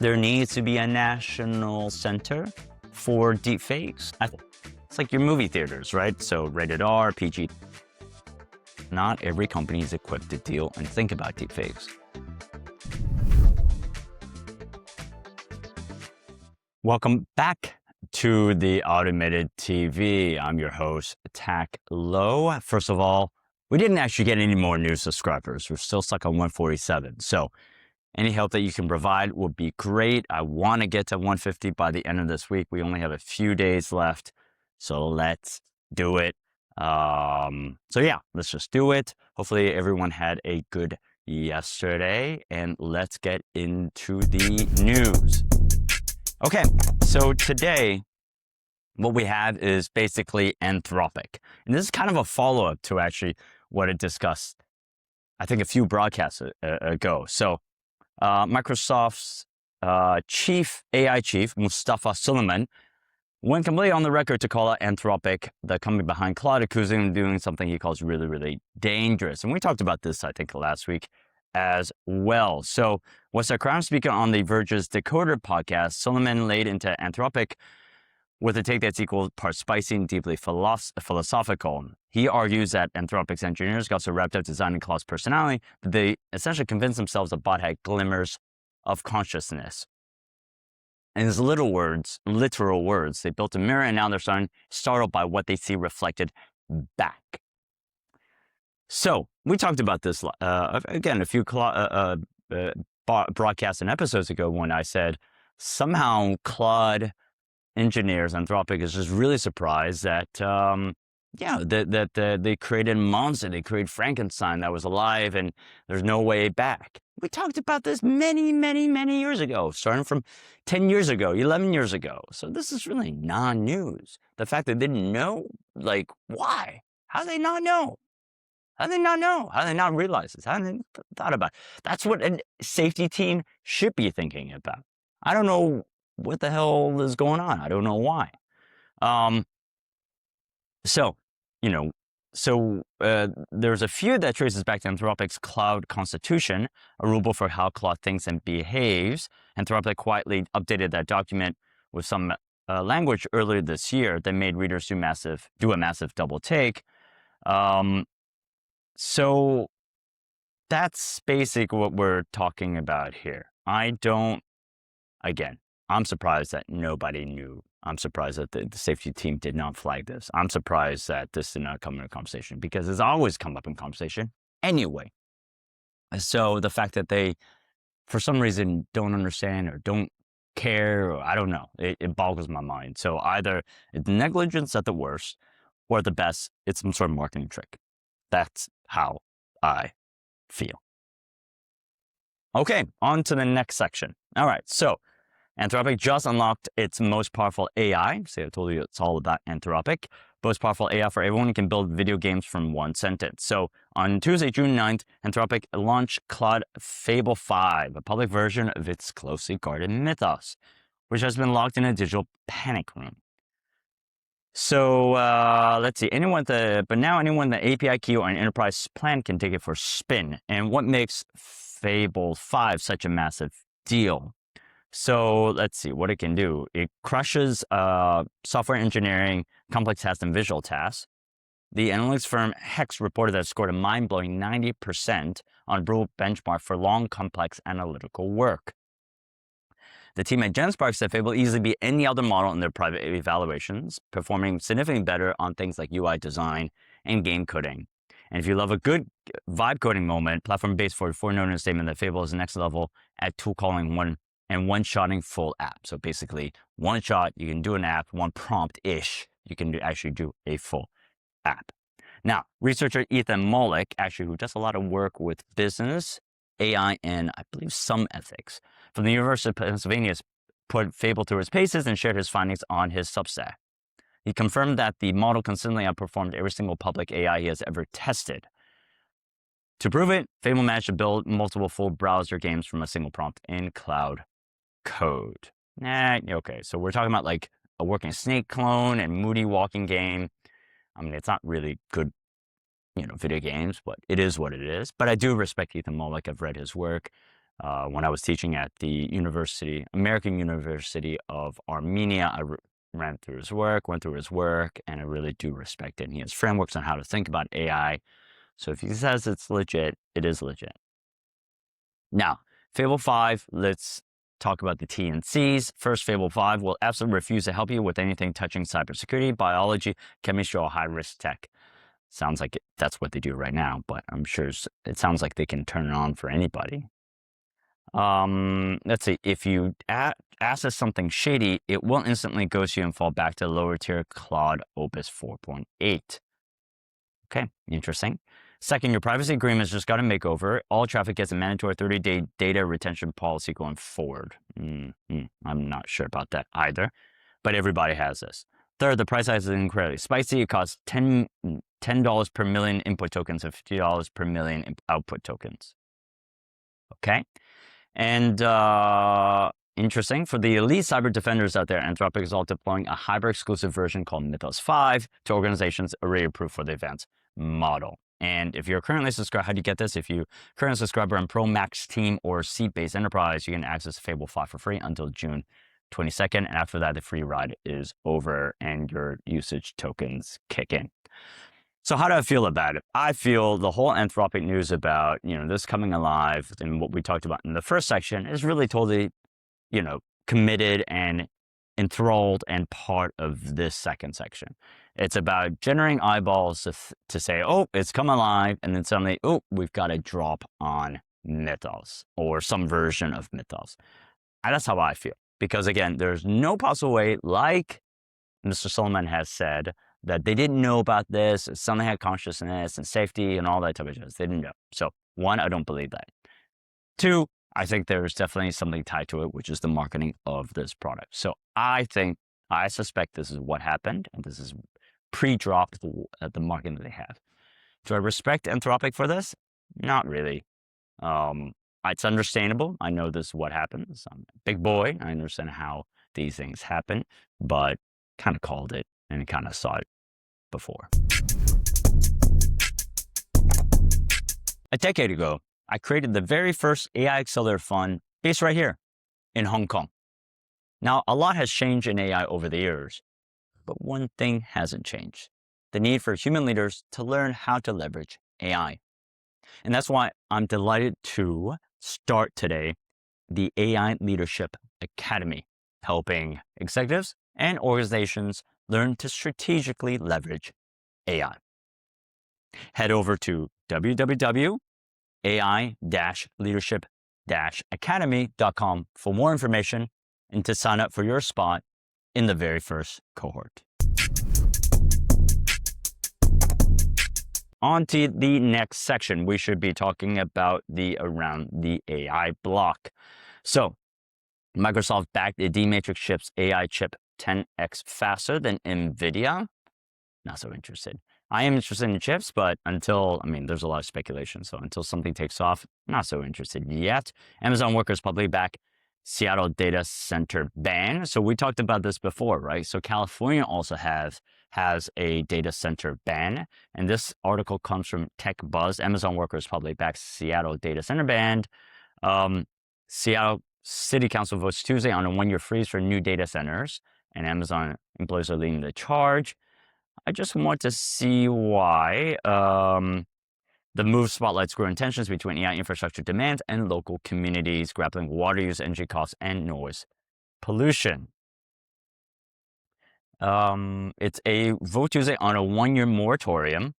there needs to be a national center for deepfakes. It's like your movie theaters, right? So rated R, PG. Not every company is equipped to deal and think about deepfakes. Welcome back to the Automated TV. I'm your host, Tak Lo. First of all, we didn't actually get any more new subscribers. We're still stuck on 147. So any help that you can provide would be great. I want to get to 150 by the end of this week. We only have a few days left. So let's do it. So yeah, let's just do it. Hopefully everyone had a good yesterday, and let's get into the news. Okay, so today what we have is basically Anthropic. And this is kind of a follow-up to actually what it discussed, I think, a few broadcasts ago. So Microsoft's AI chief, Mustafa Suleyman, went completely on the record to call out Anthropic, the company behind Claude, accusing them of doing something he calls really, really dangerous. And we talked about this, I think, last week as well. So was a crown speaker on The Verge's Decoder podcast, Suleyman laid into Anthropic with a take that's equal parts spicy and deeply philosophical. He argues that Anthropic's engineers got so wrapped up designing Claude's personality that they essentially convinced themselves the bot had glimmers of consciousness. In his literal words, they built a mirror and now they're startled by what they see reflected back. So we talked about this again a few broadcasts and episodes ago when I said somehow Claude engineers, Anthropic, is just really surprised that they created a monster, they created Frankenstein that was alive and there's no way back. We talked about this many, many, many years ago, starting from 10 years ago, 11 years ago. So this is really non-news. The fact that they didn't know, like, why? How do they not know? How do they not know? How do they not realize this? How do they not thought about it? That's what a safety team should be thinking about. I don't know what the hell is going on. I don't know why. There's a few that traces back to Anthropic's Cloud Constitution, a rule for how Claude thinks and behaves. Anthropic quietly updated that document with some language earlier this year that made readers do a massive double take. So that's basically what we're talking about here. I'm surprised that nobody knew. I'm surprised that the safety team did not flag this. I'm surprised that this did not come into conversation because it's always come up in conversation anyway. So the fact that they, for some reason, don't understand or don't care, or I don't know, it boggles my mind. So either it's negligence at the worst, or at the best, it's some sort of marketing trick. That's how I feel. Okay, on to the next section. All right, so Anthropic just unlocked its most powerful AI. See, I told you it's all about Anthropic. Most powerful AI for everyone who can build video games from one sentence. So on Tuesday, June 9th, Anthropic launched Claude Fable 5, a public version of its closely guarded Mythos, which has been locked in a digital panic room. So let's see. Anyone with the API key or an enterprise plan can take it for a spin. And what makes Fable 5 such a massive deal? So let's see what it can do. It crushes software engineering, complex tasks, and visual tasks. The analytics firm Hex reported that it scored a mind-blowing 90% on a brutal benchmark for long, complex analytical work. The team at GenSpark said Fable will easily beat any other model in their private evaluations, performing significantly better on things like UI design and game coding. And if you love a good vibe coding moment, Platform-Based 44 noted in a statement that Fable is the next level at tool calling one-shotting full app. So basically, one shot, you can do an app, one prompt-ish, you can actually do a full app. Now, researcher Ethan Mollick, actually, who does a lot of work with business, AI, and I believe some ethics, from the University of Pennsylvania, put Fable through its paces and shared his findings on his Substack. He confirmed that the model consistently outperformed every single public AI he has ever tested. To prove it, Fable managed to build multiple full browser games from a single prompt in Cloud Code. Okay, so we're talking about like a working snake clone and moody walking game. I mean, it's not really good, video games, but it is what it is. But I do respect Ethan Mollick. I've read his work. when I was teaching at the American University of Armenia. I went through his work, and I really do respect it. And he has frameworks on how to think about AI. So if he says it's legit, it is legit. Now, Fable 5, let's talk about the T and C's. First, Fable 5 will absolutely refuse to help you with anything touching cybersecurity, biology, chemistry, or high-risk tech. Sounds like that's what they do right now, but I'm sure it sounds like they can turn it on for anybody. Let's see. If you access something shady, it will instantly ghost you and fall back to lower tier Claude Opus 4.8. Okay, interesting. Second, your privacy agreement's just got a makeover. All traffic gets a mandatory 30-day data retention policy going forward. I'm not sure about that either, but everybody has this. Third, the price size is incredibly spicy. It costs $10 per million input tokens and $50 per million output tokens. Okay, and interesting, for the elite cyber defenders out there, Anthropic is all deploying a hyper-exclusive version called Mythos 5 to organizations already approved for the advanced model. And if you're currently subscribed, how do you get this? If you're currently a subscriber on Pro, Max, Team, or Seat-based Enterprise, you can access Fable 5 for free until June 22nd. And after that, the free ride is over and your usage tokens kick in. So how do I feel about it? I feel the whole Anthropic news about, this coming alive and what we talked about in the first section is really totally, committed and enthralled and part of this second section. It's about generating eyeballs to say, oh, it's come alive, and then suddenly, oh, we've got a drop on Mythos or some version of Mythos. And that's how I feel. Because again, there's no possible way, like Mr. Solomon has said, that they didn't know about this, something had consciousness and safety and all that type of jazz. They didn't know. So one, I don't believe that. Two, I think there's definitely something tied to it, which is the marketing of this product. So I suspect this is what happened, and this is pre-drop the marketing that they have. Do I respect Anthropic for this? Not really. It's understandable. I know this is what happens. I'm a big boy. I understand how these things happen, but kind of called it and kind of saw it before. A decade ago, I created the very first AI accelerator fund based right here in Hong Kong. Now, a lot has changed in AI over the years, but one thing hasn't changed: the need for human leaders to learn how to leverage AI. And that's why I'm delighted to start today the AI Leadership Academy, helping executives and organizations learn to strategically leverage AI. Head over to www.ai-leadership-academy.com for more information and to sign up for your spot in the very first cohort. On to the next section. We should be talking about around the AI block. So Microsoft backed a D-Matrix chip's AI chip 10x faster than NVIDIA. Not so interested. I am interested in chips, but there's a lot of speculation. So until something takes off, not so interested yet. Amazon workers publicly back Seattle data center ban. So we talked about this before, right? So California also has a data center ban. And this article comes from Tech Buzz. Amazon workers publicly back Seattle data center ban. Seattle City Council votes Tuesday on a one-year freeze for new data centers, and Amazon employees are leading the charge. I just want to see why the move spotlights growing tensions between AI infrastructure demands and local communities grappling with water use, energy costs, and noise pollution. It's a vote Tuesday on a one-year moratorium,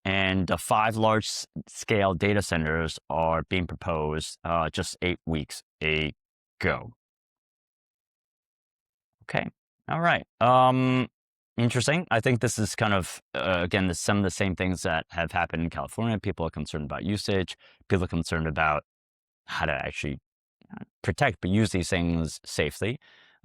and 5 large-scale data centers are being proposed just 8 weeks ago. Okay, all right. Interesting. I think this is kind of, again, some of the same things that have happened in California. People are concerned about usage. People are concerned about how to actually protect but use these things safely.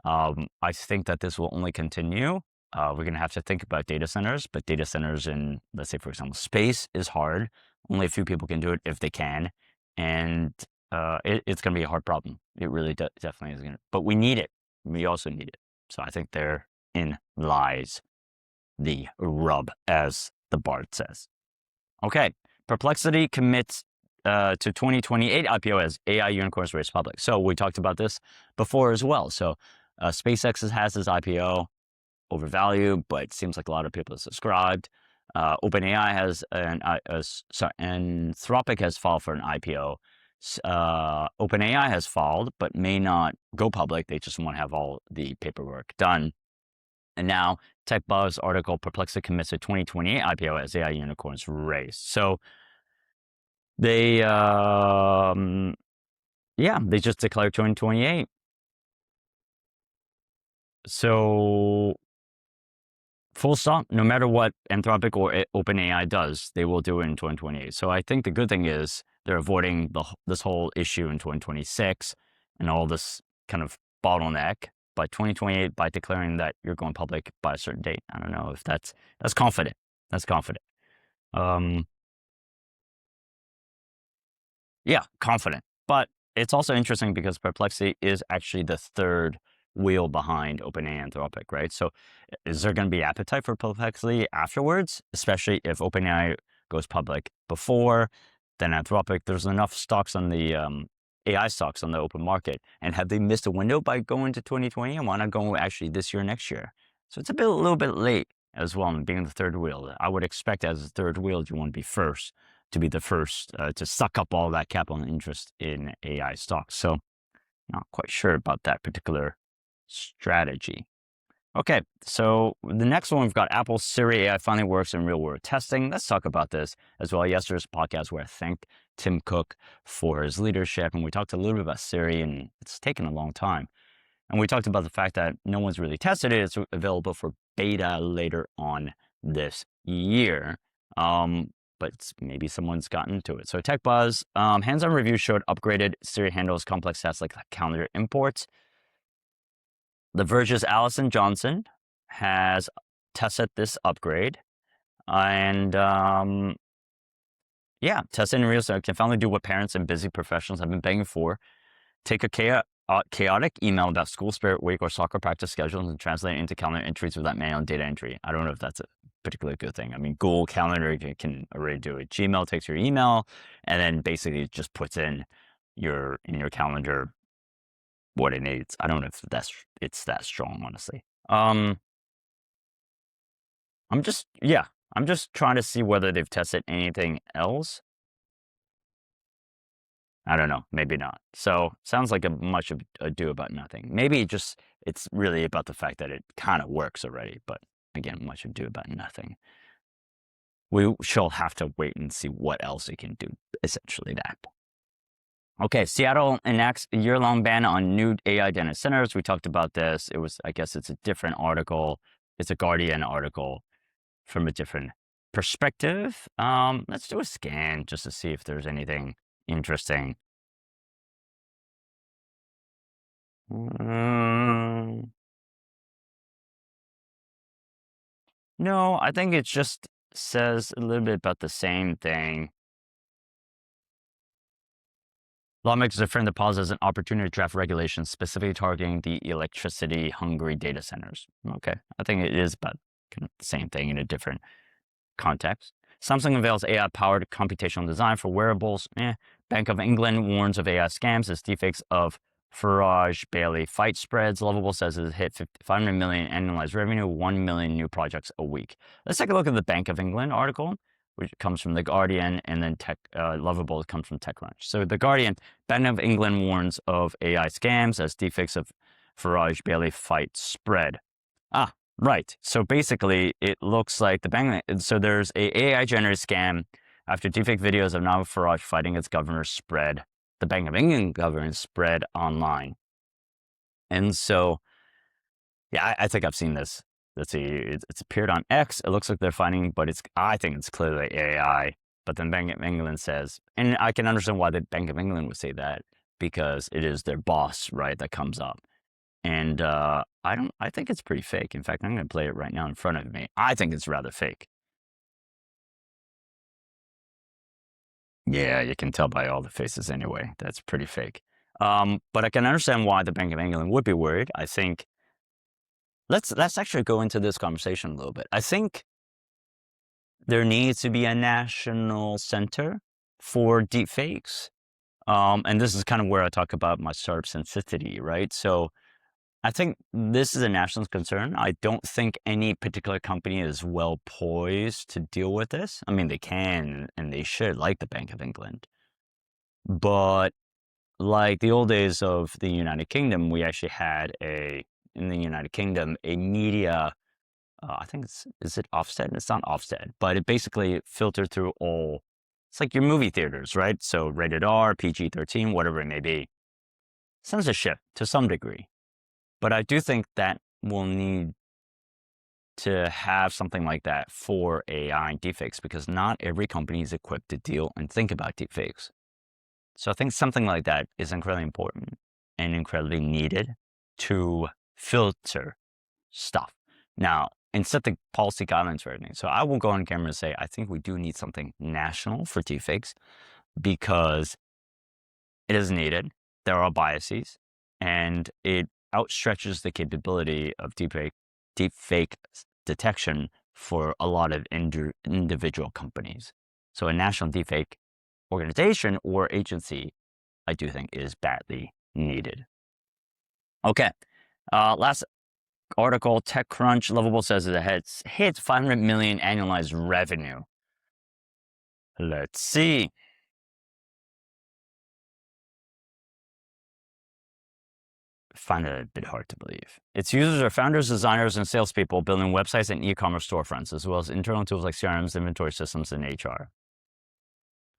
I think that this will only continue. We're going to have to think about data centers, but data centers in, let's say, for example, space is hard. Only a few people can do it if they can. And it's going to be a hard problem. It really definitely is going to, but we need it. We also need it. So I think therein lies the rub, as the Bard says. Okay, Perplexity commits to 2028 IPO as AI unicorns race public. So we talked about this before as well. So SpaceX has this IPO overvalued, but it seems like a lot of people have subscribed. OpenAI has Anthropic has filed for an IPO. OpenAI has filed, but may not go public. They just want to have all the paperwork done. And now, TechBuzz article, Perplexity commits to 2028 IPO as AI unicorns race. So they, they just declared 2028. So full stop, no matter what Anthropic or OpenAI does, they will do it in 2028. So I think the good thing is they're avoiding this whole issue in 2026 and all this kind of bottleneck by 2028 by declaring that you're going public by a certain date. I don't know if that's confident. That's confident. Yeah, confident. But it's also interesting because Perplexity is actually the third wheel behind OpenAI and Anthropic, right? So is there going to be appetite for Perplexity afterwards, especially if OpenAI goes public before, then Anthropic? There's enough stocks on the AI stocks on the open market. And have they missed a window by going to 2020? And why not go actually this year, next year? So it's a little bit late as well, and being the third wheel. I would expect as the third wheel, you want to be first, to be the first to suck up all that capital and interest in AI stocks. So not quite sure about that particular strategy. Okay, so the next one, we've got Apple Siri AI finally works in real world testing. Let's talk about this as well. Yesterday's podcast where I thanked Tim Cook for his leadership, and we talked a little bit about Siri, and it's taken a long time. And we talked about the fact that no one's really tested it. It's available for beta later on this year. But maybe someone's gotten to it. So TechBuzz, hands-on review showed upgraded Siri handles complex tasks like calendar imports. The Verge's Allison Johnson has tested this upgrade. And tested in real time. Can finally do what parents and busy professionals have been begging for. Take a chaotic email about school, spirit week, or soccer practice schedules and translate it into calendar entries without manual data entry. I don't know if that's a particularly good thing. I mean, Google Calendar can already do it. Gmail takes your email and then basically just puts in your calendar what it needs. I don't know if it's that strong, honestly. I'm just trying to see whether they've tested anything else. I don't know, maybe not. So sounds like much ado about nothing. Maybe it's really about the fact that it kind of works already, but again, much ado about nothing. We shall have to wait and see what else it can do, essentially that. Okay, Seattle enacts a year-long ban on new AI data centers. We talked about this. I guess it's a different article. It's a Guardian article from a different perspective. Let's do a scan just to see if there's anything interesting. No, I think it just says a little bit about the same thing. Lawmakers have framed the pause as an opportunity to draft regulations specifically targeting the electricity-hungry data centers. Okay, I think it is about kind of the same thing in a different context. Samsung unveils AI-powered computational design for wearables. Bank of England warns of AI scams as deepfakes of Farage Bailey fight spreads. Lovable says it has hit 500 million annualized revenue, 1 million new projects a week. Let's take a look at the Bank of England article, which comes from The Guardian, and then Lovable comes from TechCrunch. So The Guardian, Bank of England warns of AI scams as deepfakes of Farage Bailey fight spread. Right. So basically, it looks like so there's a AI-generated scam after deepfake videos of Nigel Farage fighting its governor spread. The Bank of England governor spread online. And so, yeah, I think I've seen this. Let's see, it's appeared on X. It looks like they're fighting, but I think it's clearly AI. But then Bank of England says, and I can understand why the Bank of England would say that, because it is their boss, right, that comes up. And I think it's pretty fake. In fact, I'm going to play it right now in front of me. I think it's rather fake. Yeah, you can tell by all the faces anyway. That's pretty fake. But I can understand why the Bank of England would be worried. I think let's actually go into this conversation a little bit. I think there needs to be a national center for deepfakes. And this is kind of where I talk about my startup sensitivity, right? So I think this is a national concern. I don't think any particular company is well poised to deal with this. I mean, they can and they should, like the Bank of England. But like the old days of the United Kingdom, we actually had in the United Kingdom, a media, I think is it Ofsted? It's not Ofsted, but it basically filtered through it's like your movie theaters, right? So rated R, PG-13, whatever it may be. Censorship to some degree. But I do think that we'll need to have something like that for AI and deepfakes because not every company is equipped to deal and think about deepfakes. So I think something like that is incredibly important and incredibly needed to filter stuff. Now, and set the policy guidelines for everything. So I will go on camera and say, I think we do need something national for deepfakes because it is needed. There are biases and it outstretches the capability of deepfake detection for a lot of individual companies. So a national deepfake organization or agency, I do think is badly needed. Okay, last article, TechCrunch, Lovable says it hits 500 million annualized revenue. Let's see. Find it a bit hard to believe. Its users are founders, designers, and salespeople building websites and e-commerce storefronts, as well as internal tools like CRMs, inventory systems, and HR.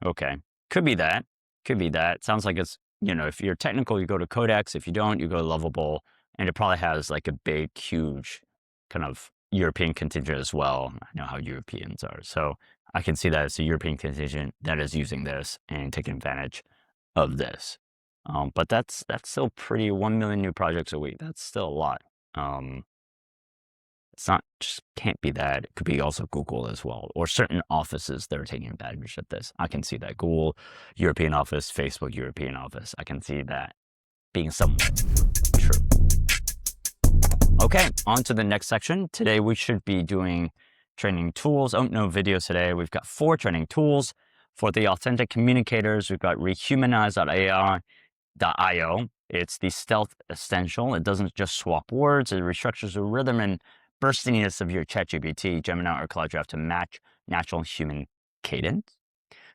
Okay, could be that. Could be that. Sounds like it's, if you're technical, you go to Codex. If you don't, you go to Lovable. And it probably has like a big, huge kind of European contingent as well. I know how Europeans are. So I can see that it's a European contingent that is using this and taking advantage of this. But that's still pretty, 1 million new projects a week. That's still a lot. It's not, just can't be that. It could be also Google as well, or certain offices that are taking advantage of this. I can see that. Google European office, Facebook European office. I can see that being somewhat true. Okay, on to the next section. Today we should be doing training tools. Oh, no videos today. We've got 4 training tools. For the authentic communicators, we've got rehumanize.ai.io. It's the stealth essential. It doesn't just swap words. It restructures the rhythm and burstiness of your ChatGPT, Gemini, or Cloud Draft to match natural human cadence.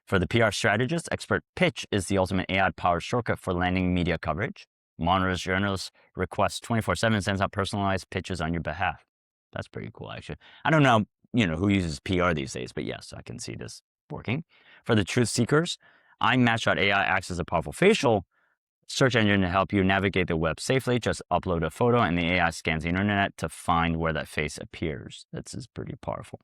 For the PR strategist, Expert Pitch is the ultimate AI-powered shortcut for landing media coverage. Monitors journalists' requests 24/7, sends out personalized pitches on your behalf. That's pretty cool, actually. I don't know, who uses PR these days, but yes, I can see this working. For the truth seekers, iMatch.ai acts as a powerful facial search engine to help you navigate the web safely. Just upload a photo and the AI scans the internet to find where that face appears. This is pretty powerful.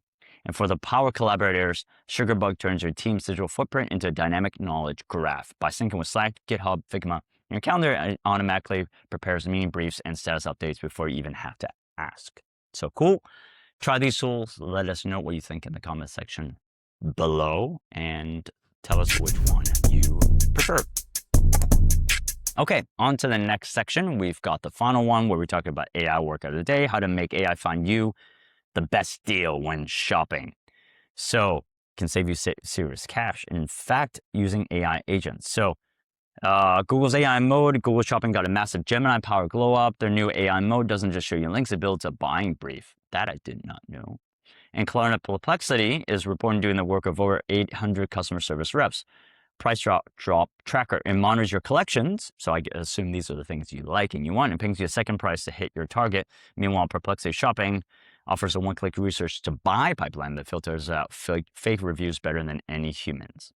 And for the power collaborators, Sugarbug turns your team's digital footprint into a dynamic knowledge graph. By syncing with Slack, GitHub, Figma, and your calendar, it automatically prepares meeting briefs and status updates before you even have to ask. So cool. Try these tools. Let us know what you think in the comment section below and tell us which one you prefer. Okay, on to the next section. We've got the final one where we talk about AI workout of the day, how to make AI find you the best deal when shopping. So can save you serious cash. In fact, using AI agents. So Google's AI mode, Google Shopping got a massive Gemini-powered glow-up. Their new AI mode doesn't just show you links, it builds a buying brief. That I did not know. And Klarna Perplexity is reporting doing the work of over 800 customer service reps. Price drop tracker. It monitors your collections. So I assume these are the things you like and you want. It pings you a second price to hit your target. Meanwhile, Perplexity Shopping offers a one-click research to buy pipeline that filters out fake reviews better than any humans.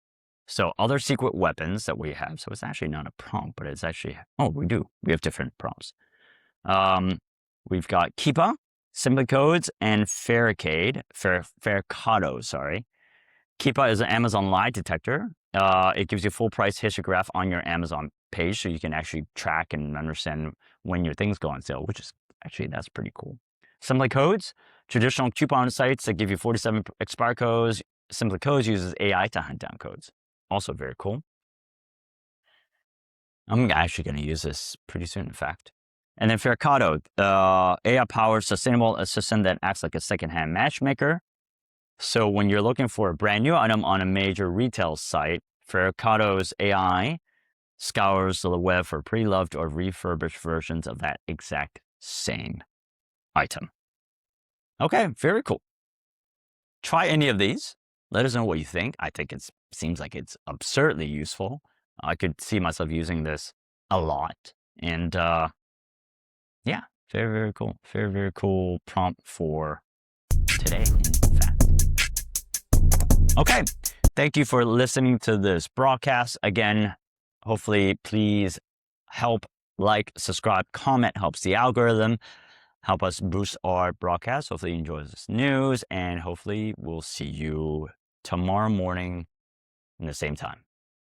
So other secret weapons that we have. So it's actually not a prompt, but it's actually, we do. We have different prompts. We've got Keepa, Simply Codes, and Faricado, sorry. Keepa is an Amazon lie detector. It gives you full price history graph on your Amazon page, so you can actually track and understand when your things go on sale, which is actually, that's pretty cool. Simply Codes, traditional coupon sites that give you 47 expire codes. Simply Codes uses AI to hunt down codes. Also very cool. I'm actually going to use this pretty soon, in fact. And then Faricado, AI-powered sustainable assistant that acts like a secondhand matchmaker. So when you're looking for a brand new item on a major retail site, Ferricato's AI scours the web for pre-loved or refurbished versions of that exact same item. Okay, very cool. Try any of these. Let us know what you think. I think it seems like it's absurdly useful. I could see myself using this a lot. And yeah, very, very cool. Very, very cool prompt for today, in fact. Okay, thank you for listening to this broadcast. Again, hopefully, please help, like, subscribe, comment, helps the algorithm, help us boost our broadcast. Hopefully you enjoy this news, and hopefully we'll see you tomorrow morning in the same time.